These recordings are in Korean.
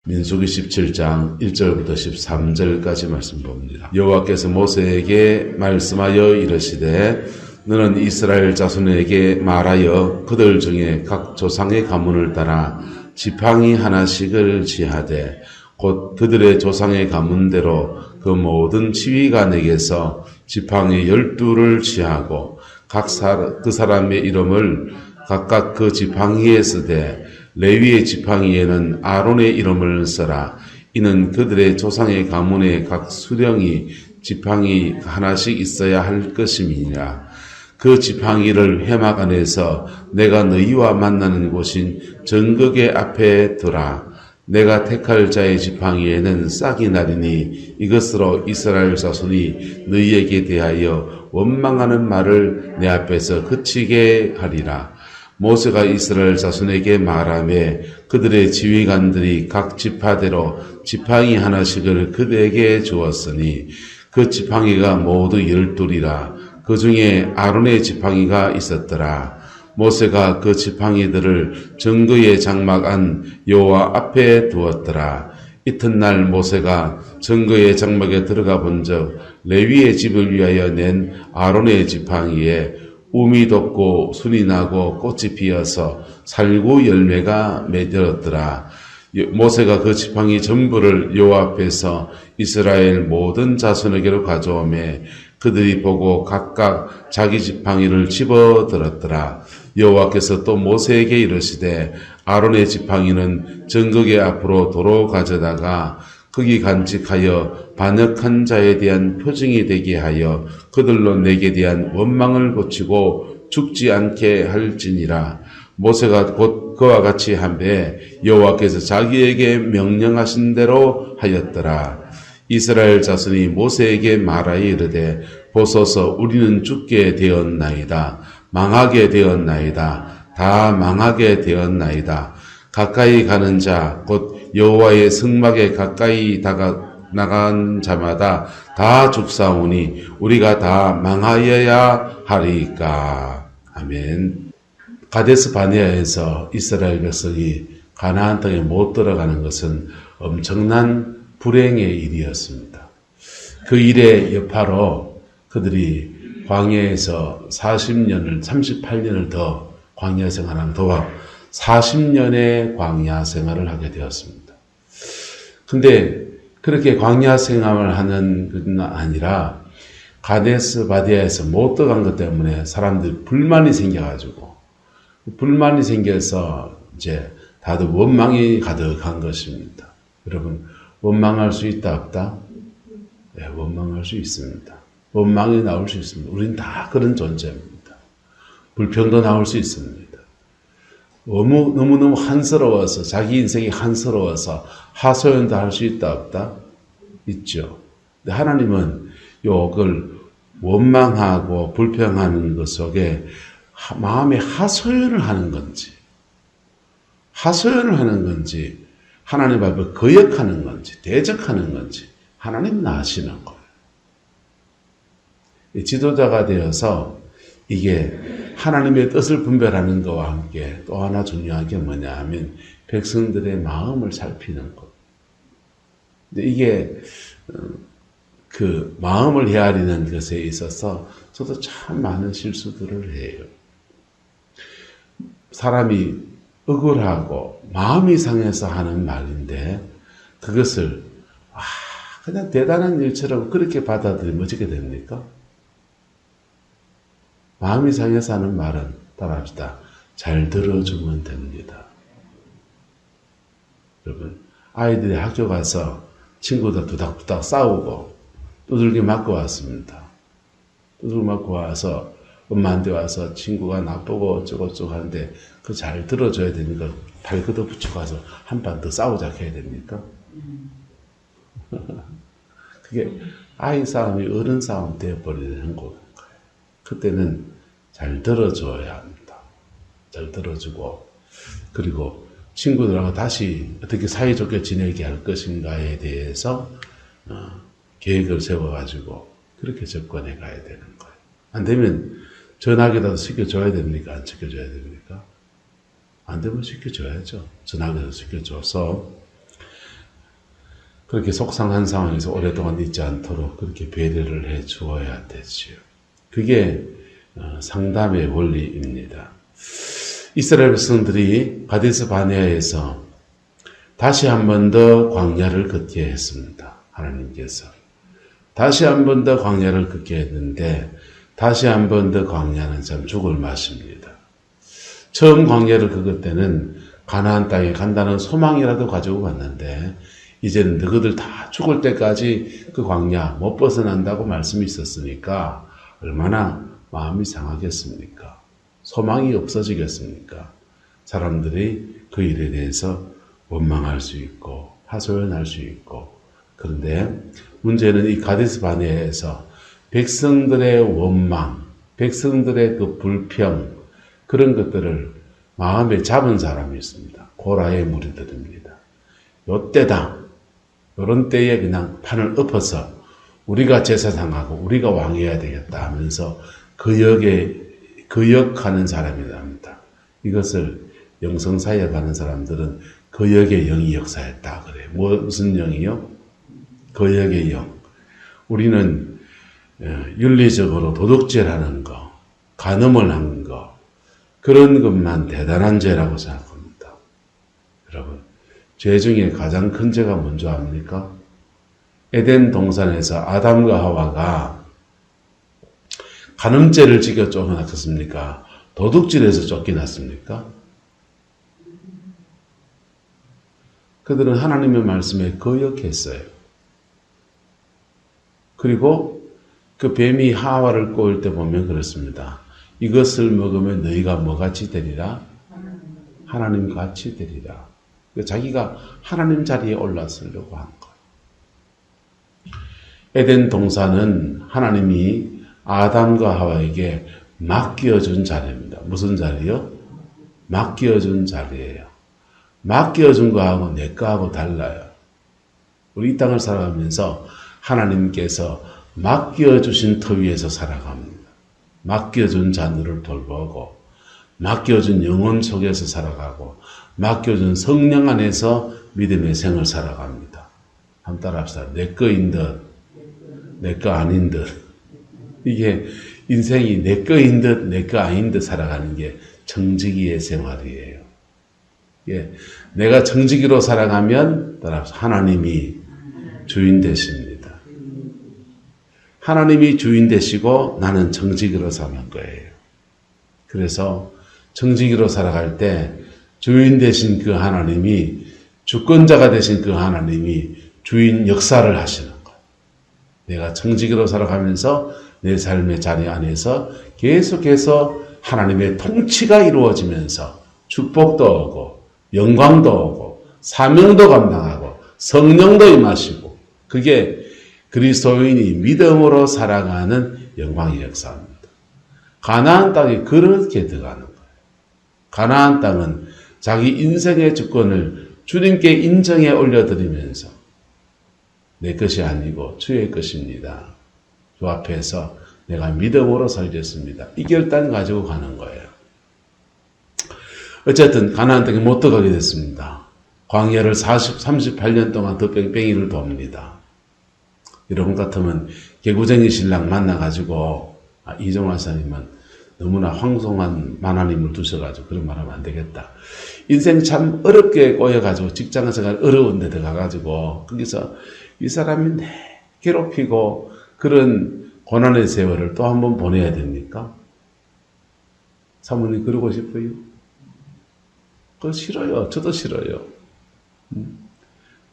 민수기 17장 1절부터 13절까지 말씀 봅니다. 여호와께서 모세에게 말씀하여 이르시되 너는 이스라엘 자손에게 말하여 그들 중에 각 조상의 가문을 따라 지팡이 하나씩을 지하되 곧 그들의 조상의 가문대로 그 모든 지휘가 내게서 지팡이 12를 지하고 그 사람의 이름을 각각 그 지팡이에 쓰되 레위의 지팡이에는 아론의 이름을 써라. 이는 그들의 조상의 가문에 각 수령이 지팡이 하나씩 있어야 할 것임이니라. 그 지팡이를 회막 안에서 내가 너희와 만나는 곳인 정극의 앞에 두라. 내가 택할 자의 지팡이에는 싹이 나리니 이것으로 이스라엘 자손이 너희에게 대하여 원망하는 말을 내 앞에서 그치게 하리라. 모세가 이스라엘 자손에게 말하며 그들의 지휘관들이 각 지파대로 지팡이 하나씩을 그들에게 주었으니 그 지팡이가 모두 12이라. 그 중에 아론의 지팡이가 있었더라. 모세가 그 지팡이들을 정거의 장막 안 여호와 앞에 두었더라. 이튿날 모세가 정거의 장막에 들어가 본즉 레위의 집을 위하여 낸 아론의 지팡이에 움이 돋고 순이 나고 꽃이 피어서 살구 열매가 맺었더라. 모세가 그 지팡이 전부를 여호와 앞에서 이스라엘 모든 자손에게로 가져오매 그들이 보고 각각 자기 지팡이를 집어들었더라. 여호와께서 또 모세에게 이르시되 아론의 지팡이는 정극의 앞으로 도로 가져다가 거기 간직하여 반역한 자에 대한 표징이 되게 하여 그들로 내게 대한 원망을 고치고 죽지 않게 할지니라. 모세가 곧 그와 같이 하매 여호와께서 자기에게 명령하신 대로 하였더라. 이스라엘 자손이 모세에게 말하여 이르되 보소서 우리는 죽게 되었나이다. 망하게 되었나이다. 다 망하게 되었나이다. 가까이 가는 자 곧 여호와의 성막에 가까이 나간 자마다 다 죽사오니 우리가 다 망하여야 하리까. 아멘. 가데스 바네아에서 이스라엘 백성이 가나안 땅에 못 들어가는 것은 엄청난 불행의 일이었습니다. 그 일의 여파로 그들이 광야에서 38년을 더 광야 생활을 더 40년의 광야 생활을 하게 되었습니다. 근데 그렇게 광야 생활을 하는 것은 아니라 가데스 바네아에서 못 들어간 것 때문에 사람들이 불만이 생겨가지고 불만이 생겨서 이제 다들 원망이 가득한 것입니다. 여러분 원망할 수 있다 없다? 네, 원망할 수 있습니다. 원망이 나올 수 있습니다. 우리는 다 그런 존재입니다. 불평도 나올 수 있습니다. 너무너무 한스러워서 자기 인생이 한스러워서 하소연도 할 수 있다 없다? 있죠. 근데 하나님은 요걸 원망하고 불평하는 것 속에 마음에 하소연을 하는 건지 하나님 앞에 거역하는 건지 대적하는 건지 하나님은 아시는 거예요. 지도자가 되어서 이게 하나님의 뜻을 분별하는 것과 함께 또 하나 중요한 게 뭐냐 하면 백성들의 마음을 살피는 것. 근데 이게 그 마음을 헤아리는 것에 있어서 저도 참 많은 실수들을 해요. 사람이 억울하고 마음이 상해서 하는 말인데 그것을 그냥 대단한 일처럼 그렇게 받아들이면 어떻게 됩니까? 마음이 상해서 하는 말은 따라합시다. 잘 들어주면 됩니다. 여러분 아이들이 학교 가서 친구들 두닥두닥 싸우고 두들겨 맞고 왔습니다. 두들겨 맞고 와서 엄마한테 와서 친구가 나쁘고 어쩌고저쩌고 하는데 그 잘 들어줘야 되니까 발 걷어붙이고 가서 한 판 더 싸우자 해야 됩니까? 그게 아이 싸움이 어른 싸움 되어버리는 거예요. 그때는 잘 들어줘야 합니다. 잘 들어주고 그리고 친구들하고 다시 어떻게 사이좋게 지내게 할 것인가에 대해서 계획을 세워가지고 그렇게 접근해 가야 되는 거예요. 안 되면 전화기라도 시켜줘야 됩니까? 안 시켜줘야 됩니까? 안 되면 시켜줘야죠. 전화기라도 시켜줘서 그렇게 속상한 상황에서 오랫동안 있지 않도록 그렇게 배려를 해 주어야 되지요. 그게 상담의 원리입니다. 이스라엘 백성들이 가데스 바네아에서 다시 한 번 더 광야를 걷게 했습니다. 하나님께서. 다시 한 번 더 광야를 걷게 했는데 다시 한 번 더 광야는 참 죽을 맛입니다. 처음 광야를 걷을 때는 가나안 땅에 간다는 소망이라도 가지고 갔는데 이제는 너희들 다 죽을 때까지 그 광야 못 벗어난다고 말씀이 있었으니까 얼마나 마음이 상하겠습니까? 소망이 없어지겠습니까? 사람들이 그 일에 대해서 원망할 수 있고 하소연할 수 있고 그런데 문제는 이 가데스 바네아에서 백성들의 원망, 백성들의 그 불평 그런 것들을 마음에 잡은 사람이 있습니다. 고라의 무리들입니다. 요때다. 요런 때에 그냥 판을 엎어서 우리가 제사장하고 우리가 왕해야 되겠다 하면서 거역하는 사람이랍니다. 이것을 영성사에 가는 사람들은 거역의 영이 역사했다 그래요. 무슨 영이요? 거역의 영. 우리는 윤리적으로 도덕질하는 거, 간음을 하는 거 그런 것만 대단한 죄라고 생각합니다. 여러분, 죄 중에 가장 큰 죄가 뭔지 압니까? 에덴 동산에서 아담과 하와가 간음죄를 지겨 쫓겨났습니까? 도둑질에서 쫓겨났습니까? 그들은 하나님의 말씀에 거역했어요. 그리고 그 뱀이 하와를 꼬을 때 보면 그렇습니다. 이것을 먹으면 너희가 뭐같이 되리라? 하나님 같이 되리라. 자기가 하나님 자리에 올라서려고 한 거예요. 에덴 동산은 하나님이 아담과 하와에게 맡겨준 자리입니다. 무슨 자리요? 맡겨준 자리예요. 맡겨준 거하고 내 거하고 달라요. 우리 이 땅을 살아가면서 하나님께서 맡겨주신 터 위에서 살아갑니다. 맡겨준 자녀를 돌보고 맡겨준 영혼 속에서 살아가고 맡겨준 성령 안에서 믿음의 생을 살아갑니다. 한번 따라합시다. 내 거인 듯, 내 거 아닌 듯. 이게 인생이 내 거인 듯, 내 거 아닌 듯 살아가는 게 청지기의 생활이에요. 예, 내가 청지기로 살아가면 따라합시다. 하나님이 주인 되십니다. 하나님이 주인 되시고 나는 청지기로 사는 거예요. 그래서 청지기로 살아갈 때 주인 되신 그 하나님이 주권자가 되신 그 하나님이 주인 역사를 하시는 거예요. 내가 청지기로 살아가면서 내 삶의 자리 안에서 계속해서 하나님의 통치가 이루어지면서 축복도 오고 영광도 오고 사명도 감당하고 성령도 임하시고 그게 그리스도인이 믿음으로 살아가는 영광의 역사입니다. 가나안 땅이 그렇게 들어가는 거예요. 가나안 땅은 자기 인생의 주권을 주님께 인정해 올려드리면서 내 것이 아니고 주의 것입니다. 주 앞에서 내가 믿음으로 살겠습니다. 이 결단 가지고 가는 거예요. 어쨌든 가나안 땅에 못 들어가게 됐습니다. 광야를 38년 동안 더 뺑뺑이를 돕니다. 여러분 같으면 개구쟁이 신랑 만나가지고 이정화 사님은 너무나 황송한 만화님을 두셔가지고 그런 말 하면 안 되겠다. 인생 참 어렵게 꼬여가지고 직장생활 어려운 데 들어가가지고 거기서 이 사람이 내 괴롭히고 그런 고난의 세월을 또 한 번 보내야 됩니까? 사모님 그러고 싶어요? 그거 싫어요. 저도 싫어요.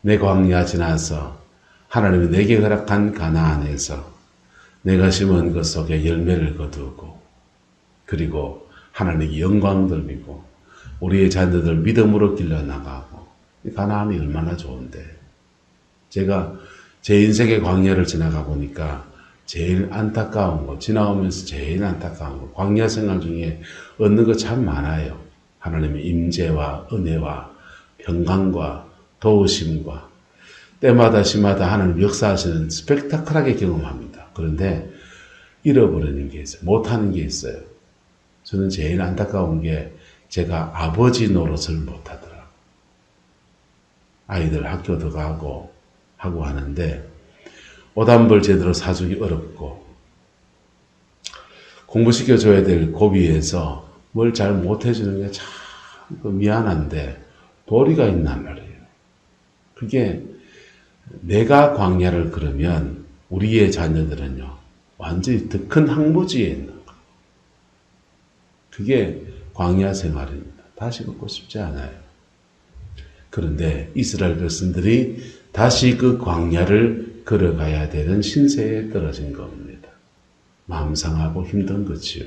내 광야 지나서 하나님이 내게 허락한 가나안에서 내가 심은 것 속에 열매를 거두고 그리고 하나님께 영광 돌리고 우리의 자녀들 믿음으로 길러나가고 가나안이 얼마나 좋은데 제가 제 인생의 광야를 지나가 보니까 제일 안타까운 거 지나오면서 제일 안타까운 거 광야 생활 중에 얻는 거 참 많아요. 하나님의 임재와 은혜와 평강과 도우심과 때마다 시마다 하나님 역사하시는 스펙타클하게 경험합니다. 그런데 잃어버리는 게 있어요. 못하는 게 있어요. 저는 제일 안타까운 게 제가 아버지 노릇을 못하더라고요. 아이들 학교도 가고 하고 하는데 오단벌 제대로 사주기 어렵고 공부시켜줘야 될 고비에서 뭘 잘 못해주는 게 참 미안한데 도리가 있단 말이에요. 그게 내가 광야를 걸으면 우리의 자녀들은요 완전히 더 큰 항무지에 있는 거예요. 그게 광야 생활입니다. 다시 걷고 싶지 않아요. 그런데 이스라엘 백성들이 다시 그 광야를 걸어가야 되는 신세에 떨어진 겁니다. 마음 상하고 힘든 거지요.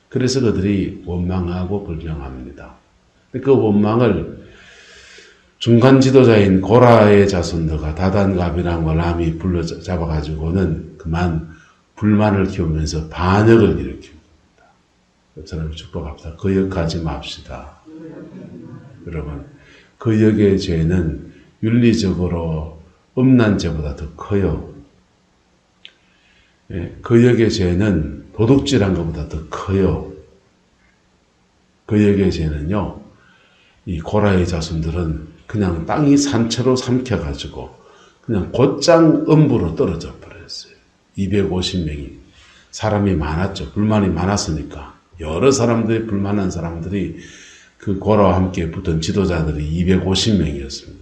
그래서 그들이 원망하고 불평합니다. 그 원망을 중간 지도자인 고라의 자손들과 다단과 아비람과 람이 불러잡아가지고는 그만 불만을 키우면서 반역을 일으킵니다. 옆사람을 축복합시다. 거역하지 맙시다. 여러분, 거역의 죄는 윤리적으로 음란 죄보다 더 커요. 거역의 죄는 도둑질한 것보다 더 커요. 거역의 죄는요, 이 고라의 자손들은 그냥 땅이 산채로 삼켜가지고 그냥 곧장 음부로 떨어져 버렸어요. 250명이. 사람이 많았죠. 불만이 많았으니까. 여러 사람들이, 불만한 사람들이 그 고라와 함께 붙은 지도자들이 250명이었습니다.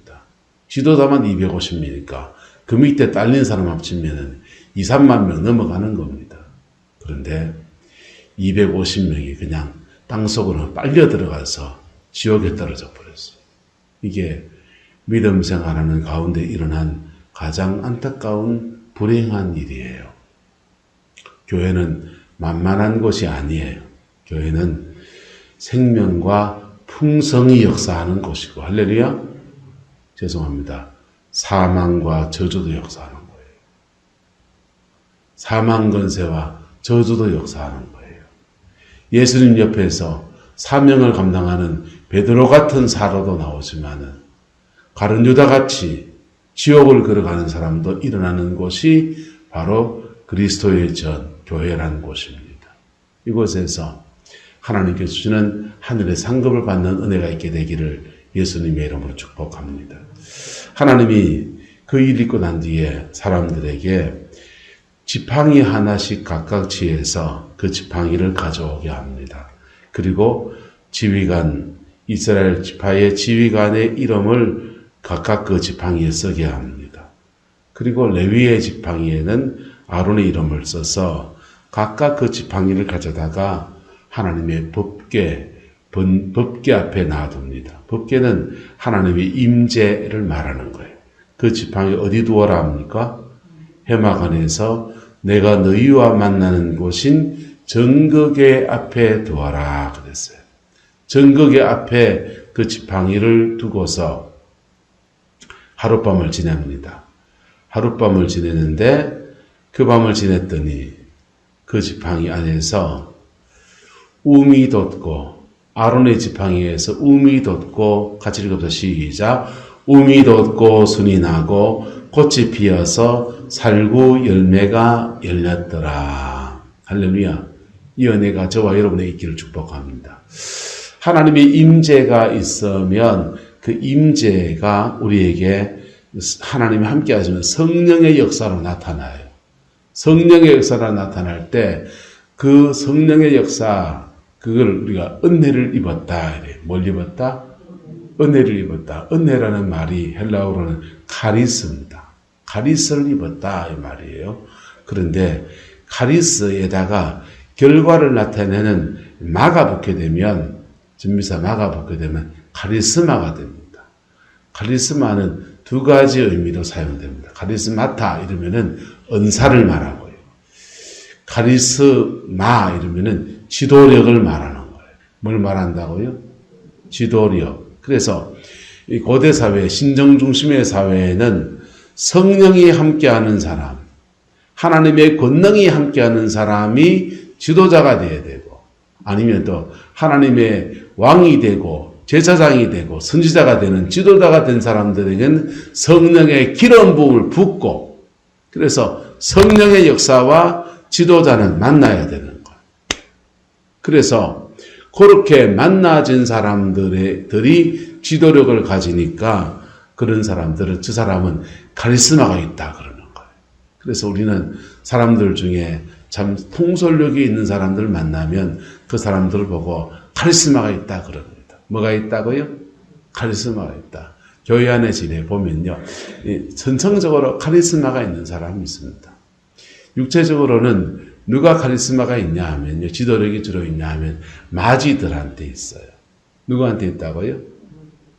지도자만 250명이니까 그 밑에 딸린 사람 합치면 2, 3만 명 넘어가는 겁니다. 그런데 250명이 그냥 땅속으로 빨려 들어가서 지옥에 떨어져 버렸어요. 이게 믿음 생활하는 가운데 일어난 가장 안타까운 불행한 일이에요. 교회는 만만한 곳이 아니에요. 교회는 생명과 풍성이 역사하는 곳이고, 할렐루야? 죄송합니다. 사망과 저주도 역사하는 거예요. 사망 권세와 저주도 역사하는 거예요. 예수님 옆에서 사명을 감당하는 베드로 같은 사도도 나오지만은 가룟 유다 같이 지옥을 걸어가는 사람도 일어나는 곳이 바로 그리스도의 전 교회라는 곳입니다. 이곳에서 하나님께 주시는 하늘의 상급을 받는 은혜가 있게 되기를 예수님의 이름으로 축복합니다. 하나님이 그 일 있고 난 뒤에 사람들에게 지팡이 하나씩 각각 취해서 그 지팡이를 가져오게 합니다. 그리고 지휘관, 이스라엘 지파의 지휘관의 이름을 각각 그 지팡이에 쓰게 합니다. 그리고 레위의 지팡이에는 아론의 이름을 써서 각각 그 지팡이를 가져다가 하나님의 법궤 앞에 놔둡니다. 법궤는 하나님의 임재를 말하는 거예요. 그 지팡이 어디 두어라 합니까? 회막 안에서 내가 너희와 만나는 곳인 정거궤 앞에 두어라 그랬어요. 정거궤 앞에 그 지팡이를 두고서 하룻밤을 지냅니다. 하룻밤을 지내는데 그 밤을 지냈더니 그 지팡이 안에서 움이 돋고, 아론의 지팡이에서 움이 돋고, 같이 읽어보자. 시작. 움이 돋고 순이 나고 꽃이 피어서 살구 열매가 열렸더라. 할렐루야. 이 은혜가 저와 여러분의 있기를 축복합니다. 하나님의 임재가 있으면 그 임재가 우리에게 하나님이 함께 하시면 성령의 역사로 나타나요. 성령의 역사로 나타날 때 그 성령의 역사, 그걸 우리가 은혜를 입었다. 이래. 뭘 입었다? 은혜를 입었다. 은혜라는 말이 헬라어로는 카리스입니다. 카리스를 입었다 이 말이에요. 그런데 카리스에다가 결과를 나타내는 마가 붙게 되면, 전미사 마가 붙게 되면 카리스마가 됩니다. 카리스마는 두 가지 의미로 사용됩니다. 카리스마타 이러면은 은사를 말하고요. 카리스마 이러면은 지도력을 말하는 거예요. 뭘 말한다고요? 지도력. 그래서 이 고대 사회, 신정 중심의 사회에는 성령이 함께하는 사람, 하나님의 권능이 함께하는 사람이 지도자가 되어야 되고, 아니면 또 하나님의 왕이 되고 제사장이 되고 선지자가 되는 지도자가 된 사람들에게는 성령의 기름 부음을 붓고, 그래서 성령의 역사와 지도자는 만나야 되는 거예요. 그래서 그렇게 만나진 사람들이 지도력을 가지니까 그런 사람들은 저 사람은 카리스마가 있다 그러는 거예요. 그래서 우리는 사람들 중에 참 통솔력이 있는 사람들을 만나면 그 사람들을 보고 카리스마가 있다 그럽니다. 뭐가 있다고요? 카리스마가 있다. 교회 안에 지내 보면요, 전성적으로 카리스마가 있는 사람이 있습니다. 육체적으로는 누가 카리스마가 있냐 하면요, 지도력이 주로 있냐 하면 마지들한테 있어요. 누구한테 있다고요?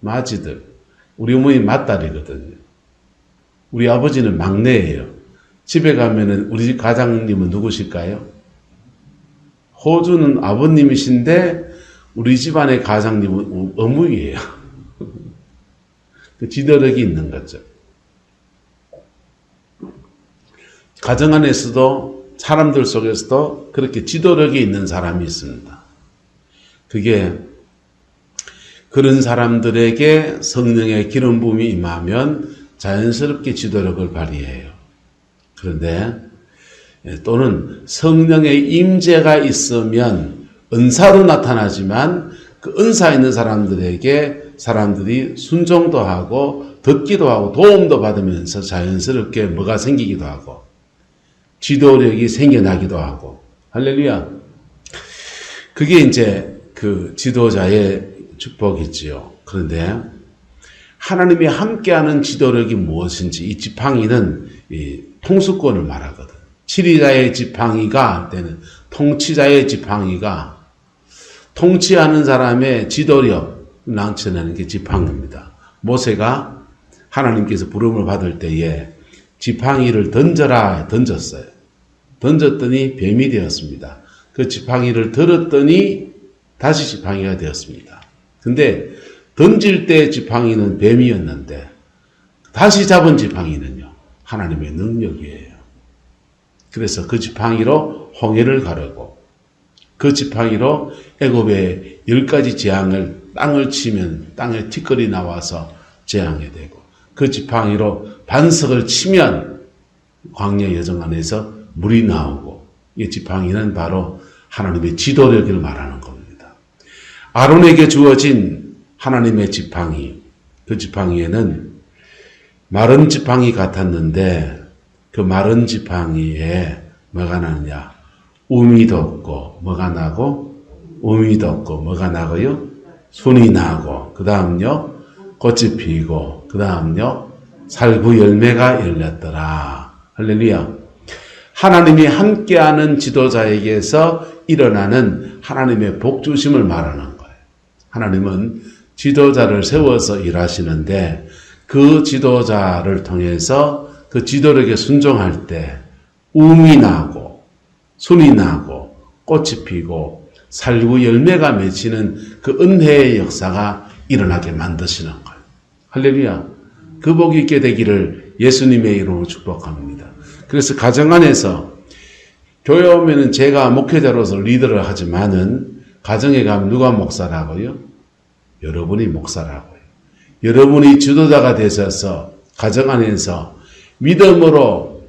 마지들. 우리 어머니 맏딸이거든요. 우리 아버지는 막내예요. 집에 가면은 우리 집 가장님은 누구실까요? 호주는 아버님이신데 우리 집안의 가장님은 어묵이에요. 그 지도력이 있는 거죠. 가정 안에서도 사람들 속에서도 그렇게 지도력이 있는 사람이 있습니다. 그게 그런 사람들에게 성령의 기름 부음이 임하면 자연스럽게 지도력을 발휘해요. 그런데 또는 성령의 임재가 있으면 은사로 나타나지만 그 은사 있는 사람들에게 사람들이 순종도 하고 듣기도 하고 도움도 받으면서 자연스럽게 뭐가 생기기도 하고 지도력이 생겨나기도 하고 할렐루야. 그게 이제 그 지도자의 축복이지요. 그런데 하나님이 함께하는 지도력이 무엇인지 이 지팡이는 이 통수권을 말하거든. 지리자의 지팡이가 때는 통치자의 지팡이가 통치하는 사람의 지도력 나타내는 게 지팡이입니다. 모세가 하나님께서 부름을 받을 때에 지팡이를 던져라 던졌어요. 던졌더니 뱀이 되었습니다. 그 지팡이를 들었더니 다시 지팡이가 되었습니다. 근데 던질 때 지팡이는 뱀이었는데 다시 잡은 지팡이는요, 하나님의 능력이에요. 그래서 그 지팡이로 홍해를 가르고 그 지팡이로 애굽의 10가지 재앙을 땅을 치면 땅에 티끌이 나와서 재앙이 되고 그 지팡이로 반석을 치면 광야 여정 안에서 물이 나오고 이 지팡이는 바로 하나님의 지도력을 말하는 겁니다. 아론에게 주어진 하나님의 지팡이, 그 지팡이에는 마른 지팡이 같았는데 그 마른 지팡이에 뭐가 나느냐? 움이 돋고 뭐가 나고? 움이 돋고 뭐가 나고요? 순이 나고 그 다음요 꽃이 피고 그 다음요 살구 열매가 열렸더라. 할렐루야. 하나님이 함께하는 지도자에게서 일어나는 하나님의 복주심을 말하는 거예요. 하나님은 지도자를 세워서 일하시는데 그 지도자를 통해서 그 지도력에 순종할 때 움이 나고 순이 나고 꽃이 피고 살구 열매가 맺히는 그 은혜의 역사가 일어나게 만드시는 거예요. 할렐루야. 그 복이 있게 되기를 예수님의 이름으로 축복합니다. 그래서 가정 안에서 교회 오면은 제가 목회자로서 리더를 하지만은 가정에 가면 누가 목사라고요? 여러분이 목사라고요. 여러분이 지도자가 되셔서 가정 안에서 믿음으로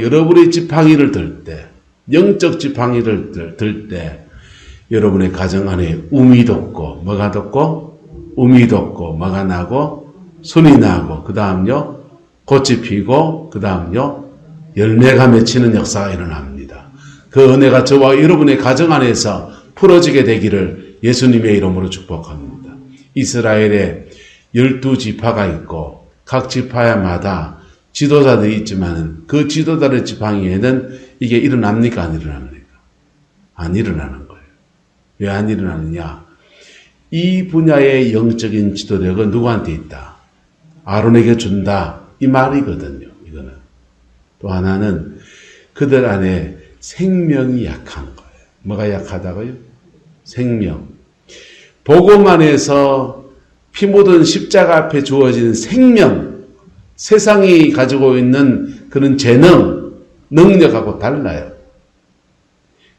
여러분의 지팡이를 들 때, 영적 지팡이를 들 때 여러분의 가정 안에 움이 돋고 뭐가 돋고 움이 돋고 뭐가 나고 순이 나고 그 다음요 꽃이 피고 그 다음요 열매가 맺히는 역사가 일어납니다. 그 은혜가 저와 여러분의 가정 안에서 풀어지게 되기를 예수님의 이름으로 축복합니다. 이스라엘에 12지파가 있고 각 지파마다 지도자들이 있지만 그 지도자의 지팡이에는 이게 일어납니까? 안 일어납니까? 안 일어나는 거예요. 왜 안 일어나느냐? 이 분야의 영적인 지도력은 누구한테 있다? 아론에게 준다. 이 말이거든요. 이거는. 또 하나는 그들 안에 생명이 약한 거예요. 뭐가 약하다고요? 생명. 복음 안에서 피 묻은 십자가 앞에 주어진 생명, 세상이 가지고 있는 그런 재능, 능력하고 달라요.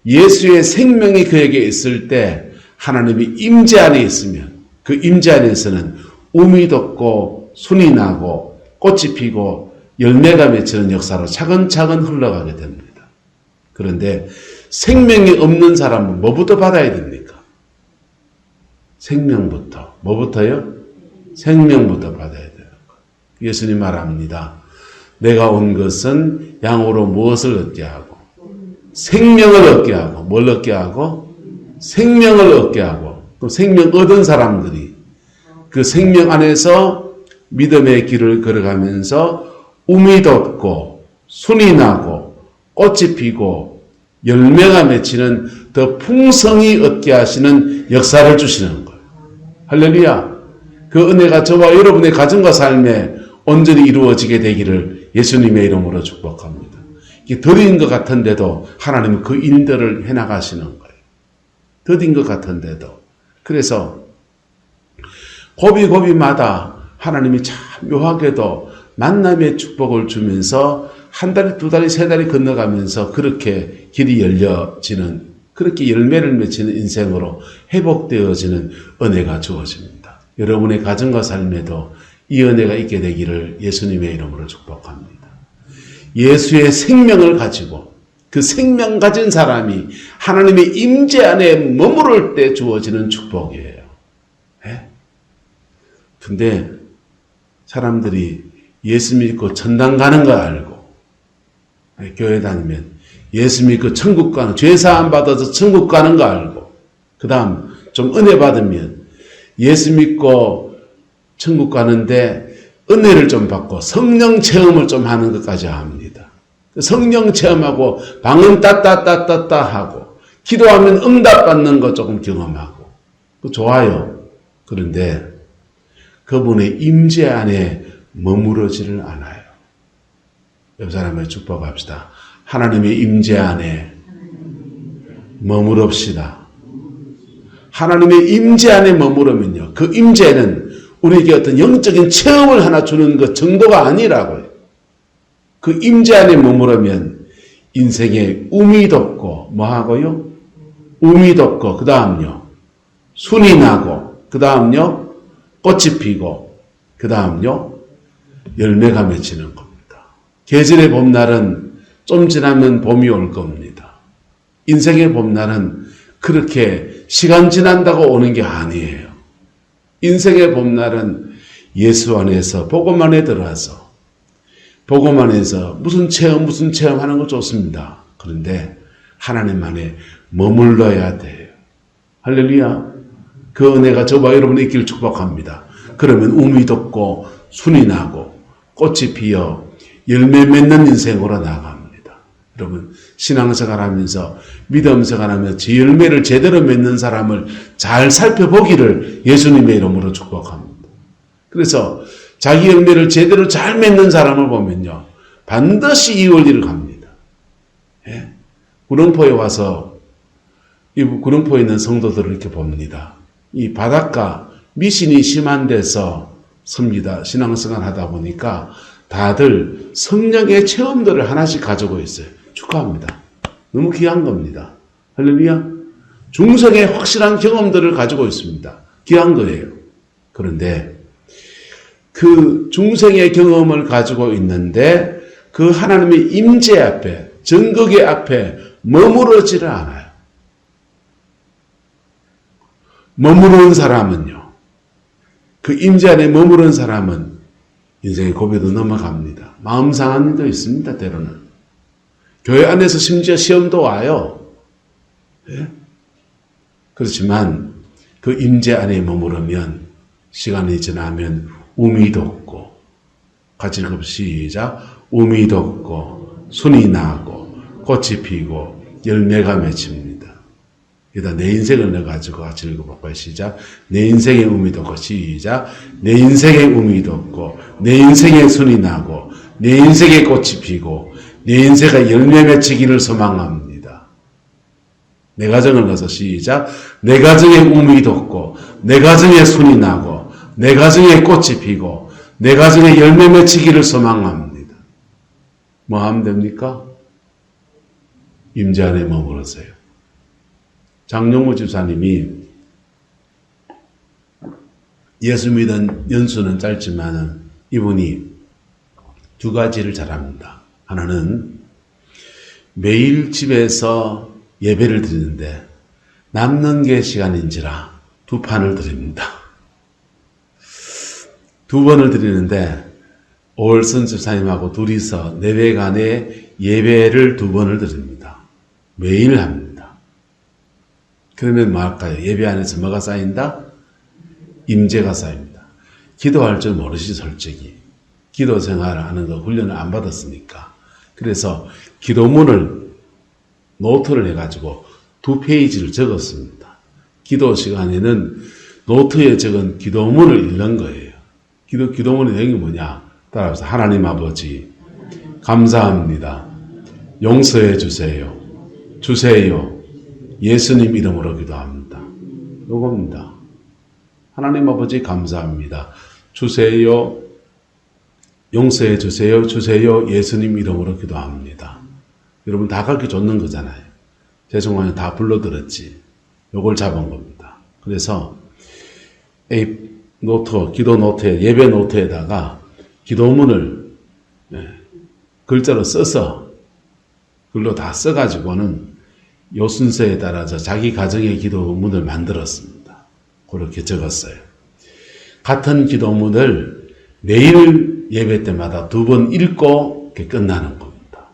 예수의 생명이 그에게 있을 때 하나님이 임재 안에 있으면 그 임재 안에서는 움이 돋고 순이 나고 꽃이 피고 열매가 맺히는 역사로 차근차근 흘러가게 됩니다. 그런데 생명이 없는 사람은 뭐부터 받아야 됩니까? 생명부터. 뭐부터요? 생명부터 받아야 돼요. 예수님 말합니다. 내가 온 것은 양으로 무엇을 얻게 하고 생명을 얻게 하고 뭘 얻게 하고 생명을 얻게 하고 또 생명 얻은 사람들이 그 생명 안에서 믿음의 길을 걸어가면서 움이 돋고 순이 나고 꽃이 피고 열매가 맺히는 더 풍성히 얻게 하시는 역사를 주시는 거예요. 할렐루야. 그 은혜가 저와 여러분의 가정과 삶에 온전히 이루어지게 되기를 예수님의 이름으로 축복합니다. 이게 더딘 것 같은데도 하나님은 그 일들을 해나가시는 거예요. 더딘 것 같은데도. 그래서 고비고비마다 하나님이 참 묘하게도 만남의 축복을 주면서 한 달이 두 달이 세 달이 건너가면서 그렇게 길이 열려지는 그렇게 열매를 맺히는 인생으로 회복되어지는 은혜가 주어집니다. 여러분의 가정과 삶에도 이 은혜가 있게 되기를 예수님의 이름으로 축복합니다. 예수의 생명을 가지고 그 생명 가진 사람이 하나님의 임재 안에 머무를 때 주어지는 축복이에요. 네? 근데 사람들이 예수 믿고 천당 가는 거 알고 교회 다니면 예수 믿고 천국 가는 죄사함 받아서 천국 가는 거 알고 그 다음 좀 은혜 받으면 예수 믿고 천국 가는데 은혜를 좀 받고 성령 체험을 좀 하는 것까지 합니다. 성령 체험하고 방언 따따따따따 하고 기도하면 응답받는 거 조금 경험하고 좋아요. 그런데 그분의 임재 안에 머무르지를 않아요. 옆 사람을 축복합시다. 하나님의 임재 안에 머무릅시다. 하나님의 임재 안에 머무르면요. 그 임재는 우리에게 어떤 영적인 체험을 하나 주는 것 정도가 아니라고요. 그 임재 안에 머무르면 인생에 움이 돋고 뭐하고요? 움이 돋고 그 다음요. 순이 나고 그 다음요. 꽃이 피고 그 다음요. 열매가 맺히는 겁니다. 계절의 봄날은 좀 지나면 봄이 올 겁니다. 인생의 봄날은 그렇게 시간 지난다고 오는 게 아니에요. 인생의 봄날은 예수 안에서 복음 안에 들어와서 복음 안에서 무슨 체험 하는 거 좋습니다. 그런데 하나님 안에 머물러야 돼요. 할렐루야. 그 은혜가 저와 여러분의 있기를 축복합니다. 그러면 움이 돋고 순이 나고 꽃이 피어 열매 맺는 인생으로 나아갑니다. 여러분 신앙생활 하면서 믿음생활 하면서 제 열매를 제대로 맺는 사람을 잘 살펴보기를 예수님의 이름으로 축복합니다. 그래서 자기 열매를 제대로 잘 맺는 사람을 보면요. 반드시 이원리를 갑니다. 예? 구릉포에 와서 이 구릉포에 있는 성도들을 이렇게 봅니다. 이 바닷가 미신이 심한 데서 섭니다. 신앙생활 하다 보니까 다들 성령의 체험들을 하나씩 가지고 있어요. 축하합니다. 너무 귀한 겁니다. 할렐루야. 중생의 확실한 경험들을 가지고 있습니다. 귀한 거예요. 그런데 그 중생의 경험을 가지고 있는데 그 하나님의 임재 앞에 정극의 앞에 머무르지를 않아요. 머무르는 사람은요. 그 임재 안에 머무르는 사람은 인생의 고비도 넘어갑니다. 마음 상한 일도 있습니다. 때로는. 교회 안에서 심지어 시험도 와요. 예? 그렇지만 그 임재 안에 머무르면 시간이 지나면 움이 돋고 같이 읽어 시작. 움이 돋고 순이 나고 꽃이 피고 열매가 맺힙니다. 일단 내 인생을 내가지고 같이 읽어볼까요? 시작. 내 인생의 움이 돋고 시작. 내 인생의 움이 돋고 내 인생의 순이 나고 내 인생의 꽃이 피고 내 인생의 열매 맺히기를 소망합니다. 내 가정을 넣어서 시작. 내 가정의 움이 돋고 내 가정의 순이 나고 내 가정의 꽃이 피고 내 가정의 열매 맺히기를 소망합니다. 뭐 하면 됩니까? 임재 안에 머무르세요. 장용무 집사님이 예수 믿은 연수는 짧지만 이분이 두 가지를 잘합니다. 하나는 매일 집에서 예배를 드리는데 남는 게 시간인지라 두 판을 드립니다. 두 번을 드리는데 오월선 집사님하고 둘이서 내외간에 예배를 2번을 드립니다. 매일 합니다. 그러면 뭐 할까요? 예배 안에서 뭐가 쌓인다? 임재가 쌓입니다. 기도할 줄 모르시 솔직히. 기도 생활을 하는 거 훈련을 안 받았으니까. 그래서 기도문을 노트를 해가지고 2페이지를 적었습니다. 기도 시간에는 노트에 적은 기도문을 읽는 거예요. 기도문의 내용이 뭐냐? 따라서 하나님 아버지 감사합니다. 용서해 주세요. 주세요. 예수님 이름으로 기도합니다. 요겁니다. 하나님 아버지 감사합니다. 주세요. 용서해 주세요. 주세요. 예수님 이름으로 기도합니다. 여러분 다 가르쳐 줬는 거잖아요. 죄송하면 다 불러들었지. 요걸 잡은 겁니다. 그래서 기도 노트에, 예배 노트에다가 기도문을 글자로 써서 글로 다 써가지고는 요 순서에 따라서 자기 가정의 기도문을 만들었습니다. 그렇게 적었어요. 같은 기도문을 매일 예배 때마다 2번 읽고 이렇게 끝나는 겁니다.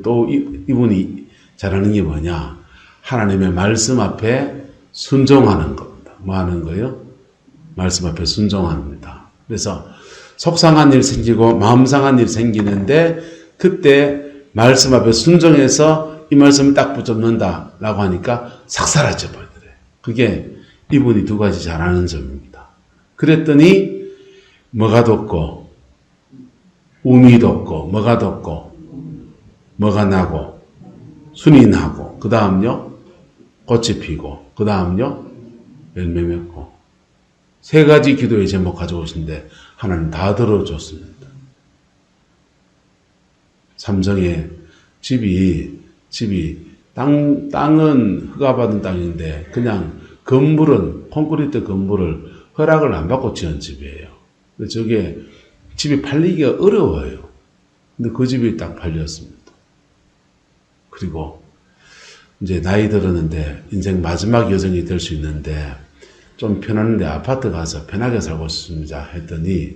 또 이분이 잘하는 게 뭐냐? 하나님의 말씀 앞에 순종하는 겁니다. 뭐 하는 거예요? 말씀 앞에 순종합니다. 그래서 속상한 일 생기고 마음 상한 일 생기는데 그때 말씀 앞에 순종해서 이 말씀을 딱 붙잡는다 라고 하니까 싹 사라져 버리더래요. 그게 이분이 2가지 잘하는 점입니다. 그랬더니 뭐가 돋고 um이 돋고 뭐가 돋고 뭐가 나고 순이 나고 그 다음요 꽃이 피고 그 다음요 열매 맺고 3가지 기도의 제목 가져오신데 하나님 다 들어줬습니다. 삼성에 집이 땅은 허가받은 땅인데 그냥 건물은 콘크리트 건물을 허락을 안 받고 지은 집이에요. 근데 저게 집이 팔리기가 어려워요. 근데 그 집이 딱 팔렸습니다. 그리고 이제 나이 들었는데 인생 마지막 여정이 될 수 있는데 좀 편한데 아파트 가서 편하게 살고 싶습니다 했더니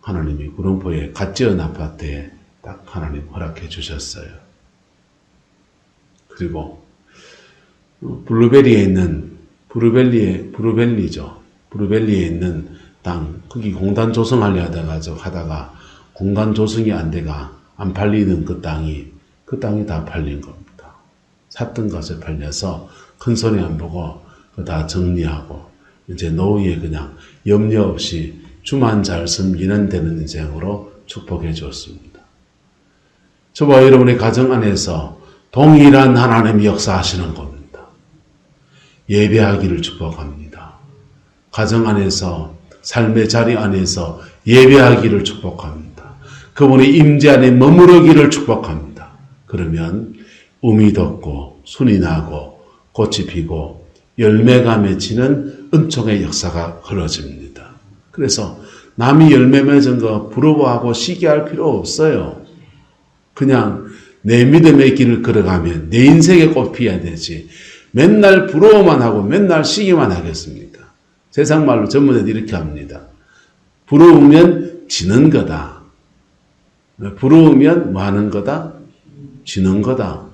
하나님이 구룡포에 갓 지은 아파트에 딱 하나님 허락해 주셨어요. 그리고 블루벨리에 있는 브루벨리에 있는 땅 거기 공단 조성하려 하다가 공단 조성이 안 돼가 안 팔리는 그 땅이 다 팔린 겁니다. 샀던 것에 팔려서 큰 손해 안 보고 다 정리하고 이제 노후에 그냥 염려 없이 주만 잘 섬기는 되는 인생으로 축복해 주었습니다. 저와 여러분의 가정 안에서 동일한 하나님이 역사하시는 겁니다. 예배하기를 축복합니다. 가정 안에서 삶의 자리 안에서 예배하기를 축복합니다. 그분의 임재 안에 머무르기를 축복합니다. 그러면 um이 돋고 순이 나고 꽃이 피고 열매가 맺히는 은총의 역사가 흘러집니다. 그래서 남이 열매 맺은 거 부러워하고 시기할 필요 없어요. 그냥 내 믿음의 길을 걸어가면 내 인생에 꽃 피어야 되지. 맨날 부러워만 하고 맨날 시기만 하겠습니까? 세상 말로 전문에도 이렇게 합니다. 부러우면 지는 거다. 부러우면 뭐 하는 거다? 지는 거다.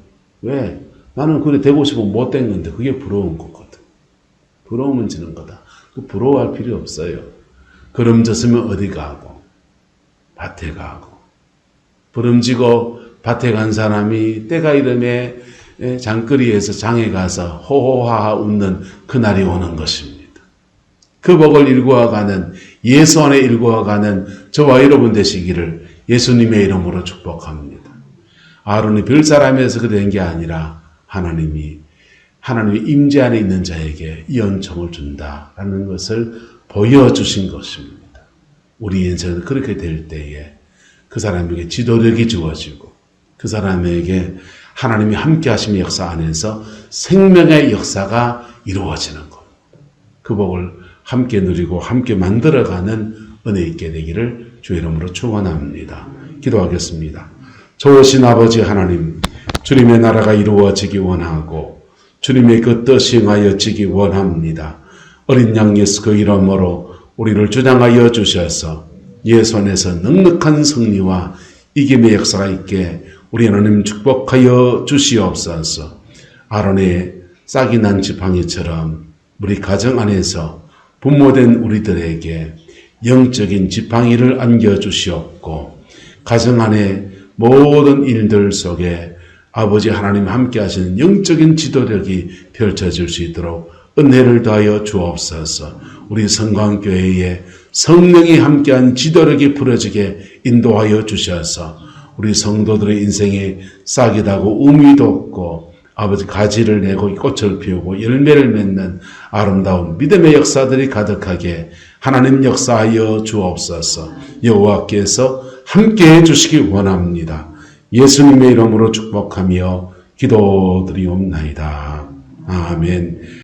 왜? 나는 그래 되고 싶으면 못 된 건데 그게 부러운 거거든. 부러우면 지는 거다. 부러워할 필요 없어요. 걸음졌으면 어디 가고 밭에 가고 부름지고 밭에 간 사람이 때가 이름에 장거리에서 장에 가서 호호하하 웃는 그날이 오는 것입니다. 그 복을 일구어가는 예수 안에 일구어가는 저와 여러분 되시기를 예수님의 이름으로 축복합니다. 아론이 별사람에서 그렇게 된 게 아니라 하나님의 임재 안에 있는 자에게 이 은총을 준다라는 것을 보여주신 것입니다. 우리 인생은 그렇게 될 때에 그 사람에게 지도력이 주어지고 그 사람에게 하나님이 함께 하심의 역사 안에서 생명의 역사가 이루어지는 겁니다. 그 복을 함께 누리고 함께 만들어가는 은혜 있게 되기를 주의 이름으로 축원합니다. 기도하겠습니다. 좋으신 아버지 하나님, 주님의 나라가 이루어지기 원하고 주님의 그 뜻이 행하여지기 원합니다. 어린 양 예수 그 이름으로 우리를 주장하여 주셔서 예수 안에서 넉넉한 승리와 이김의 역사가 있게 우리 하나님 축복하여 주시옵소서. 아론의 싹이 난 지팡이처럼 우리 가정 안에서 부모된 우리들에게 영적인 지팡이를 안겨주시옵고, 가정 안에 모든 일들 속에 아버지 하나님 함께 하시는 영적인 지도력이 펼쳐질 수 있도록 은혜를 더하여 주옵소서. 우리 성광교회에 성령이 함께한 지도력이 부러지게 인도하여 주셔서 우리 성도들의 인생에 싹이 나고 우미 돋고 아버지 가지를 내고 꽃을 피우고 열매를 맺는 아름다운 믿음의 역사들이 가득하게 하나님 역사하여 주옵소서. 여호와께서 함께해 주시기 원합니다. 예수님의 이름으로 축복하며 기도드리옵나이다. 아멘.